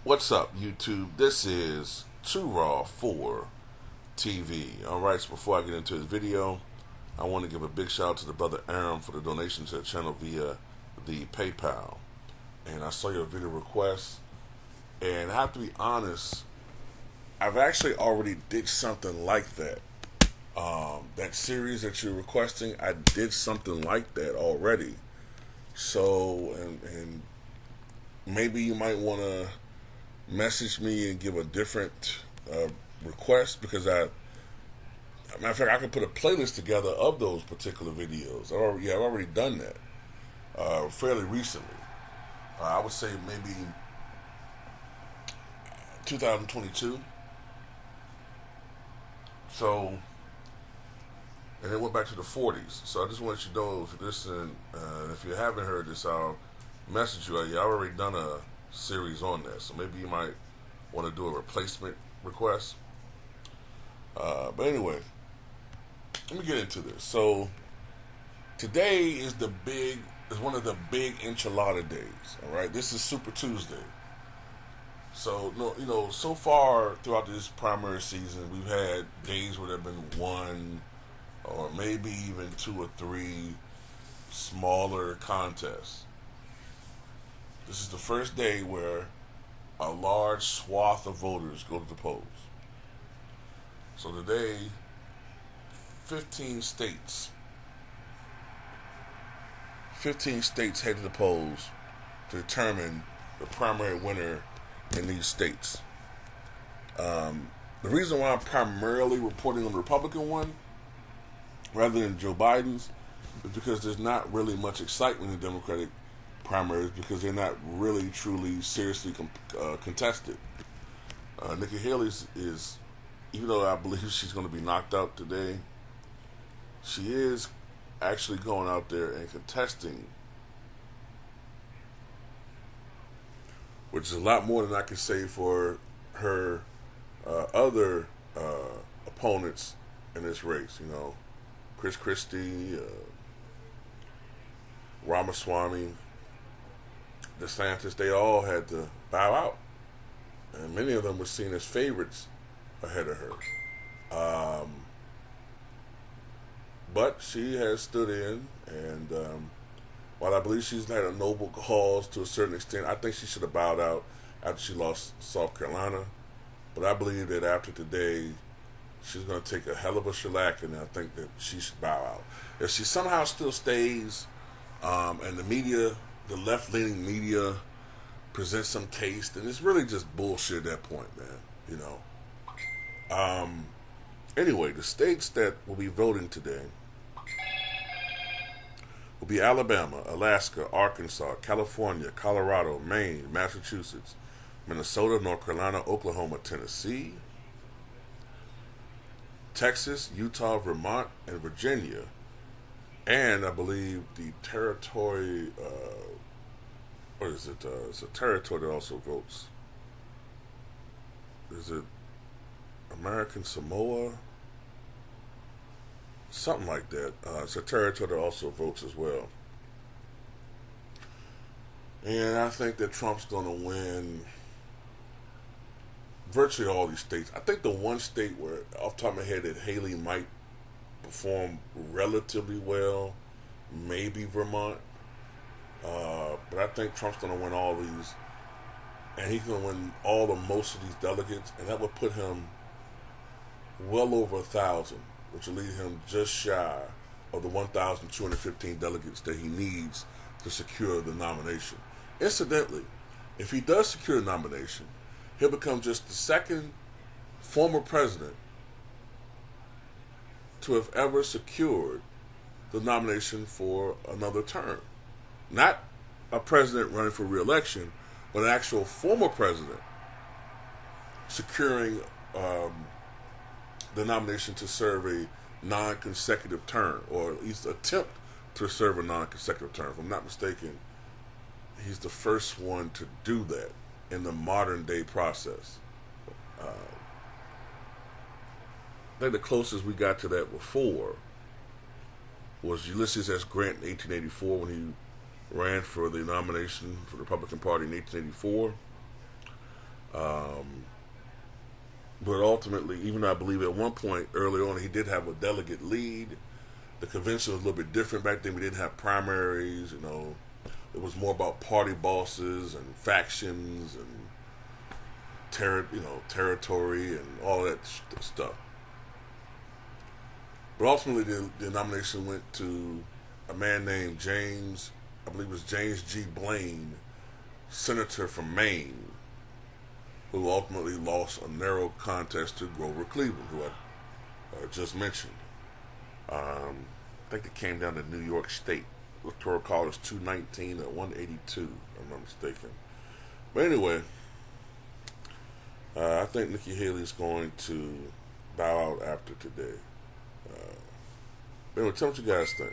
What's up, YouTube? This is Too Raw for TV. Alright, so before I get into this video, I want to give a big shout out to the brother Aaron for the donation to the channel via the PayPal. And I saw your video request, and I have to be honest, I've actually already did something like that. That series that you're requesting, I did something like that already. So, and maybe you might want to message me and give a different request, because matter of fact, I can put a playlist together of those particular videos. I've already done that fairly recently. I would say maybe 2022. So, and it went back to the 40s. So I just want you to know, if you're listening, if you haven't heard this, I'll message you. I've already done a series on that, so maybe you might want to do a replacement request. But anyway, let me get into this. So today is one of the big enchilada days. All right, this is Super Tuesday. So so far throughout this primary season, we've had days where there have been one, or maybe even two or three smaller contests. This is the first day where a large swath of voters go to the polls. So today, 15 states head to the polls to determine the primary winner in these states. The reason why I'm primarily reporting on the Republican one rather than Joe Biden's is because there's not really much excitement in the Democratic primaries, because they're not really, truly, seriously contested. Nikki Haley is, even though I believe she's going to be knocked out today, she is actually going out there and contesting, which is a lot more than I can say for her other opponents in this race. Chris Christie, Ramaswamy, DeSantis, they all had to bow out, and many of them were seen as favorites ahead of her. But she has stood in, and while I believe she's had a noble cause to a certain extent, I think she should have bowed out after she lost South Carolina. But I believe that after today, she's going to take a hell of a shellac, and I think that she should bow out. If she somehow still stays, and the media, the left-leaning media, presents some case, then it's really just bullshit at that point, man. Anyway, the states that will be voting today will be Alabama, Alaska, Arkansas, California, Colorado, Maine, Massachusetts, Minnesota, North Carolina, Oklahoma, Tennessee, Texas, Utah, Vermont, and Virginia. And I believe the territory, what is it? It's a territory that also votes. Is it American Samoa? Something like that. It's a territory that also votes as well. And I think that Trump's going to win virtually all these states. I think the one state where, off the top of my head, that Haley might perform relatively well, maybe Vermont. But I think Trump's going to win all these, and he's going to win most of these delegates, and that would put him well over 1,000, which will leave him just shy of the 1,215 delegates that he needs to secure the nomination. Incidentally, if he does secure the nomination, he'll become just the second former president to have ever secured the nomination for another term. Not a president running for re-election, but an actual former president securing the nomination to serve a non-consecutive term, or at least attempt to serve a non-consecutive term. If I'm not mistaken, he's the first one to do that in the modern day process. I think the closest we got to that before was Ulysses S. Grant in 1884, when he ran for the nomination for the Republican Party in 1884. Um, but ultimately, even though I believe at one point early on he did have a delegate lead, the convention was a little bit different back then. We didn't have primaries, you know. It was more about party bosses and factions and territory and all that stuff. But ultimately, the nomination went to a man named James, I believe it was James G. Blaine, senator from Maine, who ultimately lost a narrow contest to Grover Cleveland, who I just mentioned. I think it came down to New York State. Electoral College 219 at 182, if I'm not mistaken. But anyway, I think Nikki Haley is going to bow out after today. Anyway, tell me what you guys think.